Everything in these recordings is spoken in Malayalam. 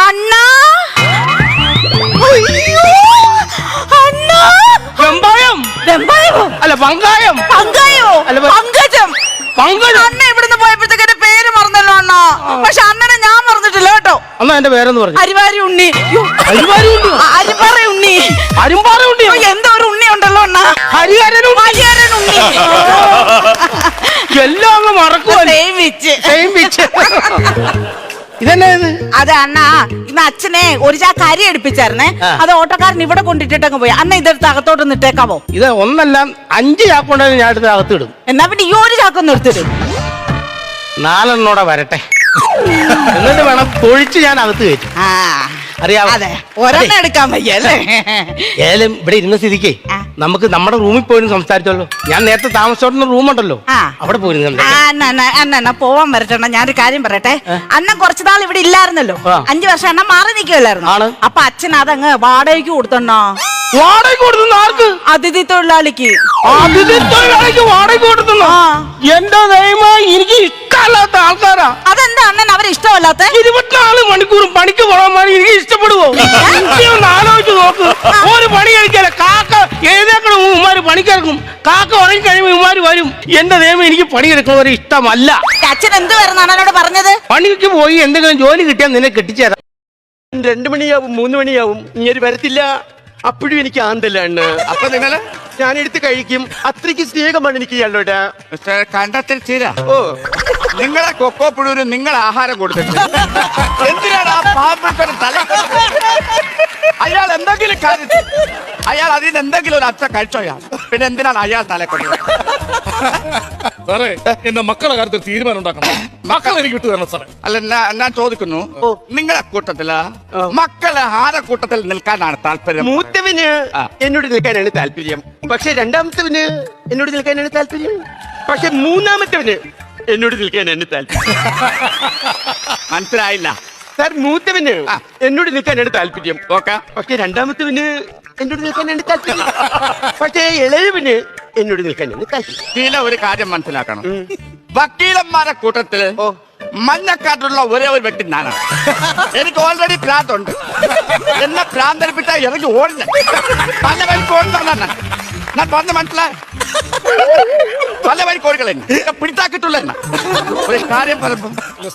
അണ്ണാ അണ്ണാ വെമ്പായം വെമ്പായമോ അല്ല പങ്കായം പങ്കായോ അല്ല പങ്കജം പങ്കജം. അണ്ണ ഇവിടുന്ന് പോയപ്പോഴത്തേക്ക് എന്റെ പേര് മറന്നല്ലോ അണ്ണ. പക്ഷെ അണ്ണനെ ഞാൻ മറന്നിട്ടില്ല കേട്ടോ. അന്നാ എന്റെ പേരെന്ന് പറഞ്ഞു. അരിവാരി ഉണ്ണി. അരിവാരി ഉണ്ണി, അരിപ്പാറ ഉണ്ണി, അരിമ്പാറ ഉണ്ണി. എന്തോ ഒരു ഉണ്ണി ഉണ്ടല്ലോ അണ്ണ. ഹരിഹരൻ ഉണ്ണി. ഹരിഹരൻ ഉണ്ണി. എല്ലാം അങ്ങ് മറക്കുവോ? ഇതെന്നാ ഇത്? അതെ അണ്ണ, ഇന്ന് അച്ഛനെ ഒരു ചാക്ക് അരി എടുപ്പിച്ചായിരുന്നേ. അത് ഓട്ടോക്കാരൻ ഇവിടെ കൊണ്ടിട്ടങ്ങ് പോയി. അണ്ണ ഇതെടുത്ത് അകത്തോട്ട് ഇട്ടേക്കാവോ? ഇത് ഒന്നല്ല 5 ചാക്കുണ്ടെങ്കിൽ ഞാൻ എടുത്ത് അകത്തിടും. എന്നാ പിന്നെ ഈ ഒരു ചാക്കൊന്നും എടുത്തിടും. 4 വരട്ടെ, എന്നിട്ട് വേണം തൊഴിച്ച് ഞാൻ അകത്ത് കയറ്റും. അറിയാമോ? അതെ, ഒരെണ്ണം എടുക്കാൻ വയ്യ അല്ലേ? ഏതായാലും ഇവിടെ ഇരുന്ന സ്ഥിതിക്ക് നമുക്ക് നമ്മുടെ റൂമിൽ പോയി സംസാരിച്ചല്ലോ. ഞാൻ നേരത്തെ താമസിച്ചോട്ടുന്ന റൂമുണ്ടല്ലോ, അവിടെ പോയി അണ്ണ പോവാൻ വരട്ടെണ്ണ. ഞാനൊരു കാര്യം പറയട്ടെ. അണ്ണൻ കുറച്ചു നാൾ ഇവിടെ ഇല്ലായിരുന്നല്ലോ. 5 വർഷം അണ്ണൻ മാറി നിൽക്കുമല്ലായിരുന്നു. അപ്പൊ അച്ഛൻ അതങ്ങ് വാടകയ്ക്ക് കൊടുത്തണ്ണോ. വാടകയ്ക്ക് കൊടുത്തുന്ന ആർക്ക്? അതിഥി തൊഴിലാളിക്ക്. അതിഥി തൊഴിലാളിക്ക് വാടകയ്ക്ക് കൊടുത്തുന്ന? എന്റെ ദൈവമായി, എനിക്ക് ഇഷ്ടമല്ലാത്ത ആൾക്കാരാ. അതെന്താ അണ്ണൻ അവരെ ഇഷ്ടമല്ലാത്ത? 24 മണിക്കൂറും പണിക്ക് പോകാൻ എനിക്ക് ഇഷ്ടപ്പെടുവോ? ഒന്ന് ആലോചിച്ച് നോക്ക്. ഒരു പണി കഴിക്കാതെ കാക്ക എഴുതേക്കണ ഉമ്മാര് പണിക്കിറക്കും. കാക്ക ഉറങ്ങി കഴിയുമ്പോൾ ഉമ്മാര് വരും. എന്റെ ദൈവം, എനിക്ക് പണിയെടുക്കുന്നവരെ ഇഷ്ടമല്ല. അച്ഛൻ എന്ത് വരുന്ന അണ്ണനോട് പറഞ്ഞത്? പണിക്ക് പോയി എന്തെങ്കിലും ജോലി കിട്ടിയാൽ നിന്നെ കെട്ടിച്ചേരാം. 2 മണിയാവും 3 മണിയാവും, ഇങ്ങനെ വരത്തില്ല. അപ്പോഴും എനിക്ക് ആന്തല്ലാണ്. അപ്പൊ നിങ്ങള് ഞാനെടുത്ത് കഴിക്കും. അത്രയ്ക്ക് സ്നേഹമാണ് എനിക്ക് ഇയാളോട്. കണ്ടത്തിൽ ചീര ഓ, നിങ്ങളെ കൊക്കോ പുഴുവിന് നിങ്ങൾ ആഹാരം കൊടുത്തിട്ട് എന്തിനാണ് ആ പാവപ്പെട്ട തല? അയാൾ എന്തെങ്കിലും കാര്യത്തിൽ അയാൾ അതിന് എന്തെങ്കിലും ഒരു അച്ഛ കഴിച്ചോയാ, പിന്നെ എന്തിനാണ് അയാൾ തല കൊണ്ടത്? സാറേ, എന്റെ മക്കളുടെ കാര്യത്തിൽ തീരുമാനം ഉണ്ടാക്കണം. മക്കളെ എനിക്ക് വിട്ടു തരണം സാറേ. അല്ല, ഞാൻ ചോദിക്കുന്നു, നിങ്ങളെ കൂട്ടത്തില് മക്കളെ ആരെ കൂട്ടത്തിൽ നിൽക്കാനാണ് താല്പര്യം? മൂത്തവന് എന്നോട് നിൽക്കാനാണ് താല്പര്യം. പക്ഷെ രണ്ടാമത്തവന് എന്നോട് നിൽക്കാനാണ് താല്പര്യം. പക്ഷെ മൂന്നാമത്തവന് എന്നോട് നിൽക്കാനാണ് താല്പര്യം. മനസ്സിലായില്ല സാർ, മൂത്തവന് എന്നോട് നിൽക്കാനാണ് താല്പര്യം. ഓക്കെ. പക്ഷെ രണ്ടാമത്തവന് എന്നോട് നിൽക്കാനാണ് താല്പര്യം. പക്ഷേ ഇളയവന് എന്നോട് നിൽക്കാനാണ് താല്പര്യം. ഇതിലെ ഒരു കാര്യം മനസ്സിലാക്കണം. വക്കീലന്മാരെ കൂട്ടത്തില് മഞ്ഞക്കാട്ടുള്ള ഒരേ ഒരു വ്യക്തി ഞാനാണ്. എനിക്ക് ഓൾറെഡി ഭ്രാന്തുണ്ട്. എന്നെ ഭ്രാന്തരിപ്പിച്ച ഇറങ്ങി ഓടില്ല. പല വഴിക്ക് ഓടുന്ന ഞാൻ പറഞ്ഞ് മനസ്സിലായി. പല വഴിക്ക് ഓടിക്കളെ പിടിച്ചാക്കിട്ടുള്ള ഒരു കാര്യം പറയുമ്പോ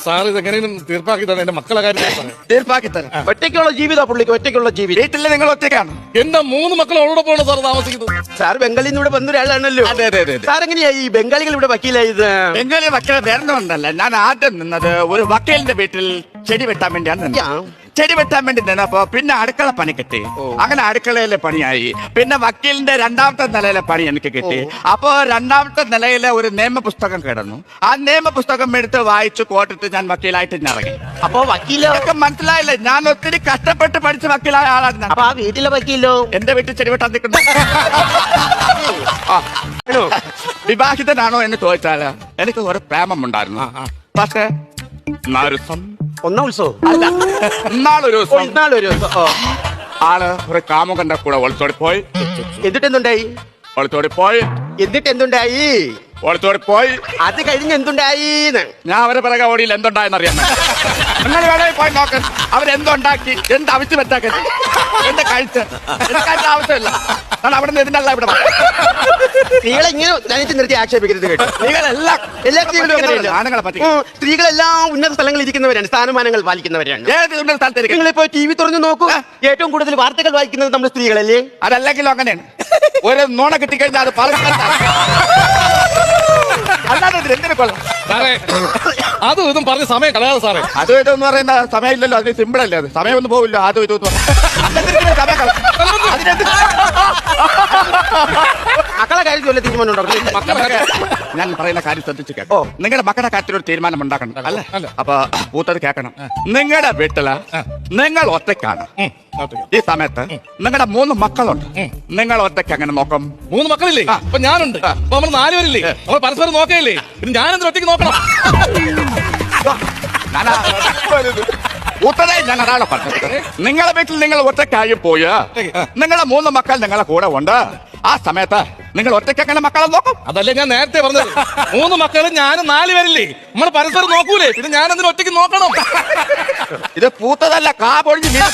സാർ ഇതെങ്ങനെയും തീർപ്പാക്കി തന്നെ എന്റെ മക്കളെ കാര്യം തീർപ്പാക്കി തരാം. ഒറ്റയ്ക്കുള്ള ജീവിതം പുള്ളിക്ക്, ഒറ്റയ്ക്കുള്ള ജീവിതം. വീട്ടില് നിങ്ങൾ ഒറ്റയ്ക്കാണ്. എന്റെ 3 മക്കൾ അവളോടൊപ്പമാണ് സാർ താമസിക്കുന്നത്. സാർ ബംഗാളിൽ നിന്ന് ഇവിടെ വന്ന ഒരാളാണല്ലോ. അതെ അതെ അതെ. സാർ എങ്ങനെയാ ഈ ബംഗാളികൾ ഇവിടെ വക്കീലായത്? ബംഗാളി വക്കീൽ വരണമെന്നല്ല, ഞാൻ ആദ്യം നിന്നത് ഒരു വക്കീലിന്റെ വീട്ടിൽ ചെടി വെട്ടാൻ വേണ്ടിയാണ് നിന്നത്. ചെടി വെട്ടാൻ വേണ്ടി നിന്നപ്പോ പിന്നെ അടുക്കള പണി കിട്ടി. അങ്ങനെ അടുക്കളയിലെ പണിയായി. പിന്നെ വക്കീലിന്റെ 2ാമത്തെ നിലയിലെ പണി എനിക്ക് കിട്ടി. അപ്പോ 2ാമത്തെ നിലയിലെ ഒരു നിയമപുസ്തകം കിടന്നു. ആ നിയമപുസ്തകം എടുത്ത് വായിച്ചു കോട്ടിട്ട് ഞാൻ വക്കീലായിട്ട് ഇറങ്ങി. അപ്പൊ വക്കീലോ? മനസ്സിലായില്ലേ? ഞാൻ ഒത്തിരി കഷ്ടപ്പെട്ട് പഠിച്ച് വക്കീലായ ആളാണ് ഞാൻ. അപ്പൊ ആ വീട്ടിലെ വക്കീലോ? എന്റെ വീട്ടിൽ ചെടി വെട്ടാൻ നിൽക്കുന്നു. വിവാഹിതനാണോ എന്ന് ചോദിച്ചാല് എനിക്ക് ഒരു പ്രേമമുണ്ടായിരുന്നു. പക്ഷേ ഒന്നാം ഉത്സവം അല്ല, ഇന്നാളൊരു ദിവസം ആള് ഒരു കാമുകന്റെ കൂടെ ഒളിച്ചോടി പോയി. എന്നിട്ട് എന്തുണ്ടായി? ഒളിച്ചോടി പോയി. എന്നിട്ട് എന്തുണ്ടായി? ഒളിച്ചോടി പോയി. അത് കഴിഞ്ഞ് എന്തുണ്ടായി? ഞാൻ അവരെ പിറകെ ഓടിയിൽ എന്തുണ്ടായെന്ന് അറിയാൻ നിങ്ങൾ വേണമെങ്കിൽ പോയി നോക്ക്. അവരെന്തുണ്ടാക്കി, എന്ത് അവിച്ച് വെച്ചാക്കി, എന്ത് കഴിച്ച്, എനിക്കതിന്റെ ആവശ്യമില്ല. കാരണം അവിടെ നിന്ന് ഇതിനല്ല ഇവിടെ സ്ത്രീകളെ ഇങ്ങനെ നനച്ച് നിർത്തി ആക്ഷേപിക്കരുത് കേട്ടോ. സ്ത്രീകളെല്ലാം എല്ലാ സ്ത്രീകളും അങ്ങനെയല്ല. ആണുങ്ങളെ പറ്റി സ്ത്രീകളെല്ലാം ഉന്നത സ്ഥലങ്ങളിൽ ഇരിക്കുന്നവരാണ്, സ്ഥാനമാനങ്ങൾ പാലിക്കുന്നവരാണ്. ഏത് സ്ഥലത്തേക്ക് നിങ്ങളിപ്പോ TV തുറന്നു നോക്കൂ, ഏറ്റവും കൂടുതൽ വാർത്തകൾ വായിക്കുന്നത് നമ്മുടെ സ്ത്രീകളല്ലേ? അതല്ലെങ്കിലും അങ്ങനെയാണ്. ഒരു നോണ കിട്ടിക്കഴിഞ്ഞാൽ അത് പല അല്ലാതെ എന്തിനു കൊള്ളാം സാറേ. അതും ഇതും പറഞ്ഞ സമയം കളയാതെ സാറേ. അതും ഇതെന്ന് പറയുന്ന സമയമില്ലല്ലോ, അത് സിമ്പിൾ അല്ലേ? അത് സമയം ഒന്നും പോവില്ല. അതും ഇതും മക്കളെ കാര്യത്തിൽ തീരുമാനം മക്കളൊക്കെ ഞാൻ പറയുന്ന കാര്യം ശ്രദ്ധിച്ചു കേട്ടോ. നിങ്ങളുടെ മക്കളുടെ കാര്യത്തിൽ ഒരു തീരുമാനം ഉണ്ടാക്കണം അല്ലേ? അപ്പൊ പൂത്തത് കേൾക്കണം. നിങ്ങളുടെ വീട്ടില് നിങ്ങൾ ഒറ്റയ്ക്കാണ്. ഈ സമയത്ത് നിങ്ങളുടെ 3 മക്കളുണ്ട്. നിങ്ങൾ ഒറ്റയ്ക്ക് അങ്ങനെ നോക്കും? 3 മക്കളില്ലേ? അപ്പൊ ഞാനുണ്ട്. അപ്പൊ നമ്മൾ 4 പേരില്ലേ? നമ്മൾ പരസ്പരം നോക്കുകയില്ലേ? പിന്നെ ഞാനെന്തിനും ഒറ്റയ്ക്ക് നോക്കണം? ഞാൻ അതാണ് പറഞ്ഞത്. നിങ്ങളെ വീട്ടിൽ നിങ്ങൾ ഒറ്റയ്ക്കായി പോയി നിങ്ങളെ 3 മക്കൾ നിങ്ങളെ കൂടെ ഉണ്ട്. ആ സമയത്ത് നിങ്ങൾ ഒറ്റയ്ക്ക് എങ്ങനെ മക്കളെ നോക്കും? അതല്ലേ ഞാൻ നേരത്തെ പറഞ്ഞത്. 3 മക്കളും ഞാനും 4 പേരല്ലേ. നമ്മൾ പരസ്പരം നോക്കൂലേ, പിന്നെ ഞാൻ എന്തിനും ഒറ്റയ്ക്ക് നോക്കണം? ഇത് പൂത്തതല്ല, കാ പൊഴിഞ്ഞ് വീഴും.